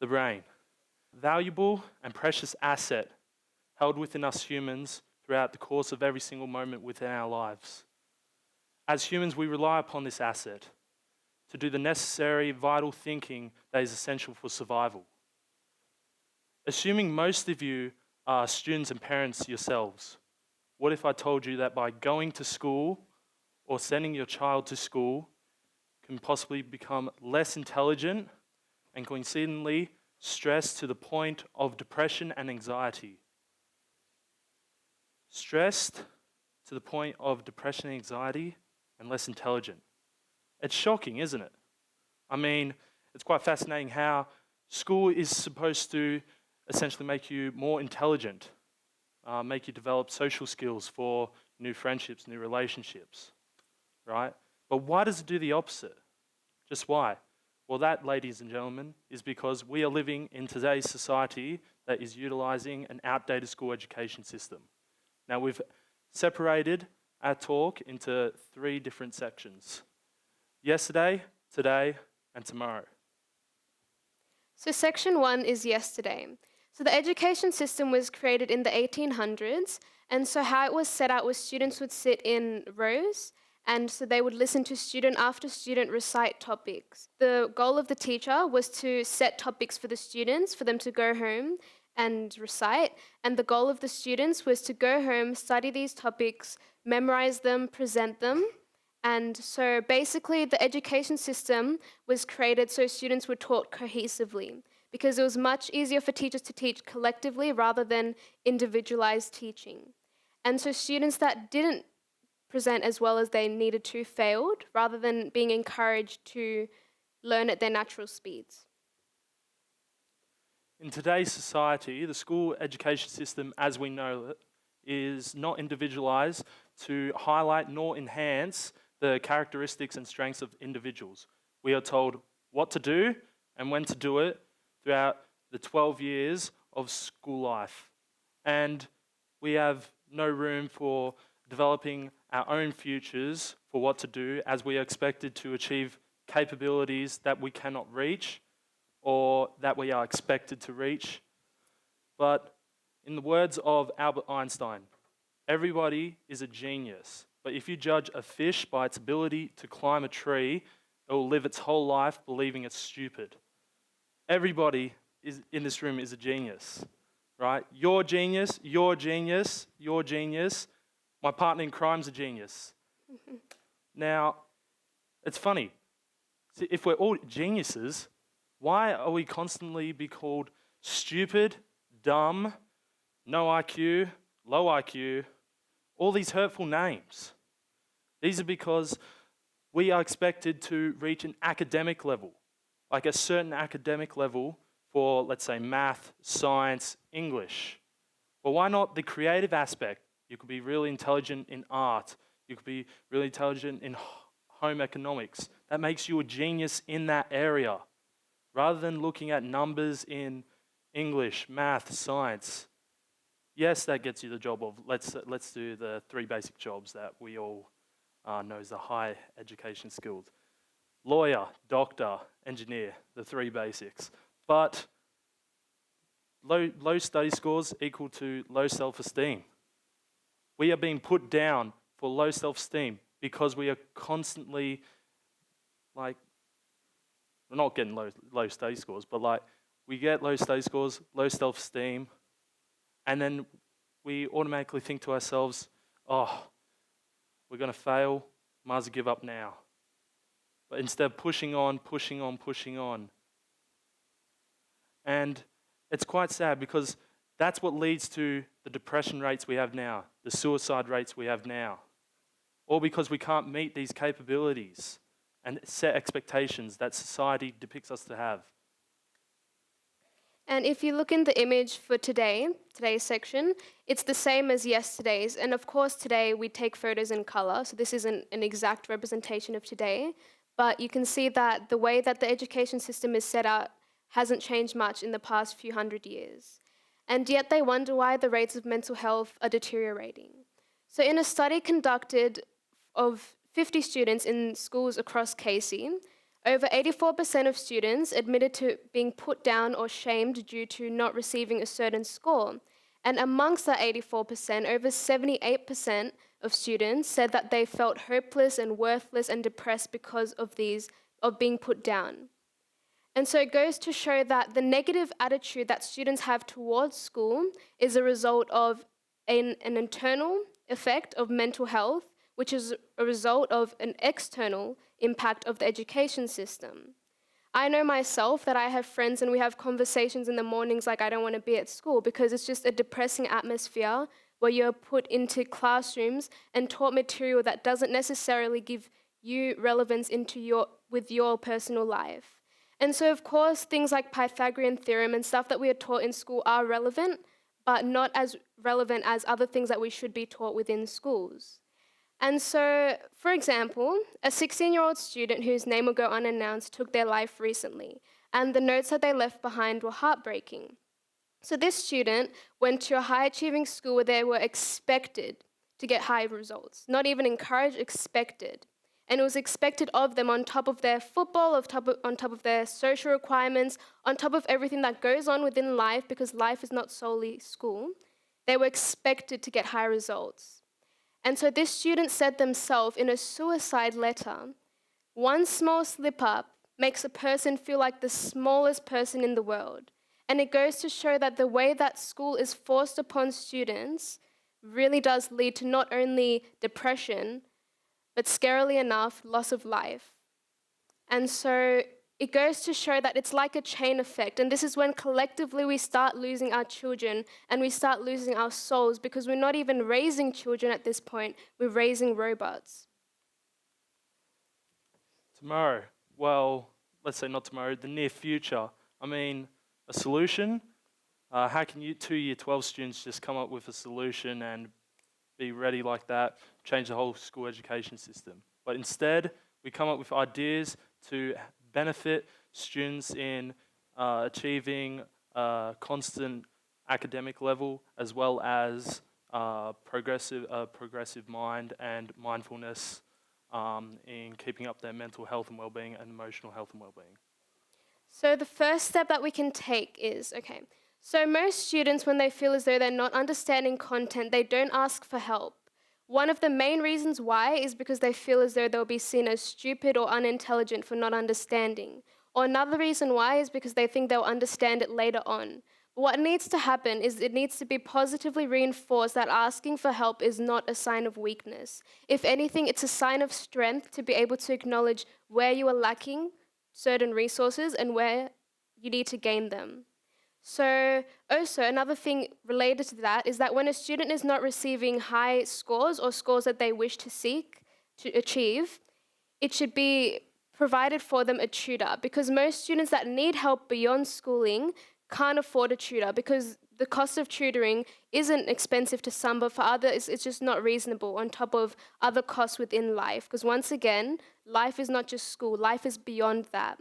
brain. Valuable and precious asset held within us humans throughout the course of every single moment within our lives. As humans, we rely upon this asset to do the necessary, vital thinking that is essential for survival. Assuming most of you are students and parents yourselves, what if I told you that by going to school or sending your child to school can possibly become less intelligent and coincidentally stressed to the point of depression and anxiety? Stressed to the point of depression and anxiety and less intelligent. It's shocking, isn't it? I mean, it's quite fascinating how school is supposed to essentially make you more intelligent, make you develop social skills for new friendships, new relationships, right? But why does it do the opposite? Just why? Well, that, ladies and gentlemen, is because we are living in today's society that is utilizing an outdated school education system. Now, we've separated our talk into 3 different sections: yesterday, today, and tomorrow. So section 1 is yesterday. So the education system was created in the 1800s, and so how it was set out was students would sit in rows, and so they would listen to student after student recite topics. The goal of the teacher was to set topics for the students, for them to go home and recite, and the goal of the students was to go home, study these topics, memorize them, present them. And so basically the education system was created so students were taught cohesively, because it was much easier for teachers to teach collectively rather than individualized teaching. And so students that didn't present as well as they needed to failed, rather than being encouraged to learn at their natural speeds. In today's society, the school education system as we know it is not individualized to highlight nor enhance the characteristics and strengths of individuals. We are told what to do and when to do it throughout the 12 years of school life. And we have no room for developing our own futures for what to do, as we are expected to achieve capabilities that we cannot reach or that we are expected to reach. But in the words of Albert Einstein, everybody is a genius. But if you judge a fish by its ability to climb a tree, it will live its whole life believing it's stupid. Everybody in this room is a genius, right? You're genius, you're genius, you're genius. My partner in crime's a genius. Now, it's funny. See, if we're all geniuses, why are we constantly be called stupid, dumb, no IQ, low IQ, all these hurtful names? These are because we are expected to reach an academic level, like a certain academic level for, let's say, math, science, English. But why not the creative aspect? You could be really intelligent in art. You could be really intelligent in home economics. That makes you a genius in that area. Rather than looking at numbers in English, math, science. Yes, that gets you the job of, let's do the 3 basic jobs that we all know as the high education skills. Lawyer, doctor, engineer, the 3 basics. But low study scores equal to low self-esteem. We are being put down for low self-esteem because we are constantly, we're not getting low study scores, but we get low study scores, low self-esteem, and then we automatically think to ourselves, oh, we're going to fail, might as well give up now. But instead of pushing on. And it's quite sad because that's what leads to the depression rates we have now, the suicide rates we have now. All because we can't meet these capabilities and set expectations that society depicts us to have. And if you look in the image for today's section, it's the same as yesterday's. And of course, today we take photos in color, so this isn't an exact representation of today. But you can see that the way that the education system is set out hasn't changed much in the past few hundred years. And yet they wonder why the rates of mental health are deteriorating. So in a study conducted of 50 students in schools across Casey, Over 84% of students admitted to being put down or shamed due to not receiving a certain score. And amongst that 84%, over 78% of students said that they felt hopeless and worthless and depressed because of being put down. And so it goes to show that the negative attitude that students have towards school is a result of an internal effect of mental health, which is a result of an external impact of the education system. I know myself that I have friends and we have conversations in the mornings like I don't want to be at school because it's just a depressing atmosphere where you're put into classrooms and taught material that doesn't necessarily give you relevance with your personal life. And so, of course, things like Pythagorean theorem and stuff that we are taught in school are relevant, but not as relevant as other things that we should be taught within schools. And so, for example, a 16-year-old student whose name will go unannounced took their life recently, and the notes that they left behind were heartbreaking. So this student went to a high-achieving school where they were expected to get high results, not even encouraged, expected. And it was expected of them on top of their football, on top of their social requirements, on top of everything that goes on within life, because life is not solely school. They were expected to get high results. And so this student said themselves in a suicide letter, one small slip up makes a person feel like the smallest person in the world. And it goes to show that the way that school is forced upon students really does lead to not only depression, but scarily enough, loss of life. And so it goes to show that it's like a chain effect. And this is when collectively we start losing our children and we start losing our souls because we're not even raising children at this point, we're raising robots. Tomorrow, well, let's say not tomorrow, the near future. I mean, a solution? How can you 2 Year 12 students just come up with a solution and be ready like that, change the whole school education system? But instead, we come up with ideas to benefit students in achieving a constant academic level as well as progressive mind and mindfulness in keeping up their mental health and well-being and emotional health and well-being. So the first step that we can take is, so most students, when they feel as though they're not understanding content, they don't ask for help. One of the main reasons why is because they feel as though they'll be seen as stupid or unintelligent for not understanding. Or another reason why is because they think they'll understand it later on. But what needs to happen is it needs to be positively reinforced that asking for help is not a sign of weakness. If anything, it's a sign of strength to be able to acknowledge where you are lacking certain resources and where you need to gain them. So also another thing related to that is that when a student is not receiving high scores or scores that they wish to seek to achieve, it should be provided for them a tutor, because most students that need help beyond schooling can't afford a tutor because the cost of tutoring isn't expensive to some, but for others it's just not reasonable on top of other costs within life. Because once again, life is not just school, life is beyond that.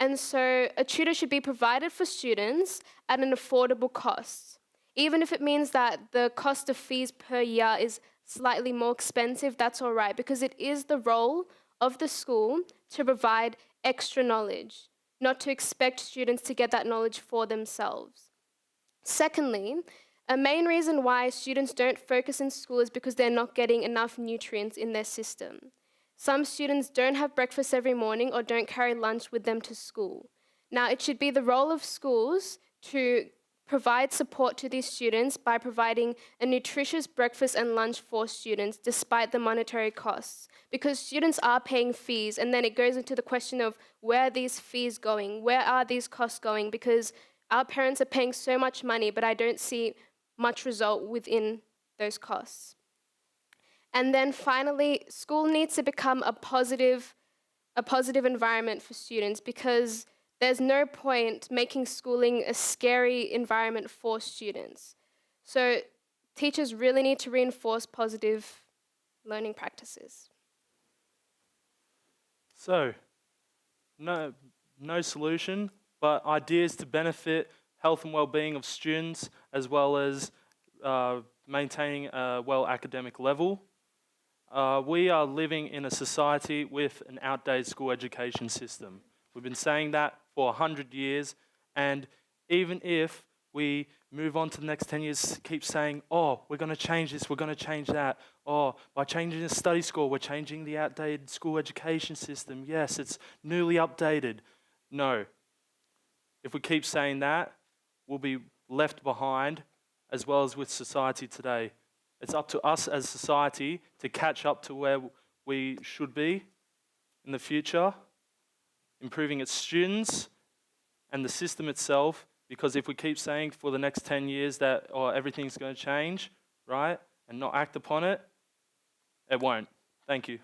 And so a tutor should be provided for students at an affordable cost. Even if it means that the cost of fees per year is slightly more expensive, that's all right, because it is the role of the school to provide extra knowledge, not to expect students to get that knowledge for themselves. Secondly, a main reason why students don't focus in school is because they're not getting enough nutrients in their system. Some students don't have breakfast every morning or don't carry lunch with them to school. Now, it should be the role of schools to provide support to these students by providing a nutritious breakfast and lunch for students despite the monetary costs, because students are paying fees, and then it goes into the question of where are these fees going? Where are these costs going? Because our parents are paying so much money, but I don't see much result within those costs. And then finally, school needs to become a positive environment for students, because there's no point making schooling a scary environment for students. So teachers really need to reinforce positive learning practices. So, no solution, but ideas to benefit health and well-being of students as well as maintaining a well academic level. we are living in a society with an outdated school education system. We've been saying that for 100 years, and even if we move on to the next 10 years, keep saying, oh, we're going to change this, we're going to change that. Oh, by changing the study score, we're changing the outdated school education system. Yes, it's newly updated. No. If we keep saying that, we'll be left behind, as well as with society today. It's up to us as society to catch up to where we should be in the future, improving its students and the system itself, because if we keep saying for the next 10 years that everything's going to change, right, and not act upon it, it won't. Thank you.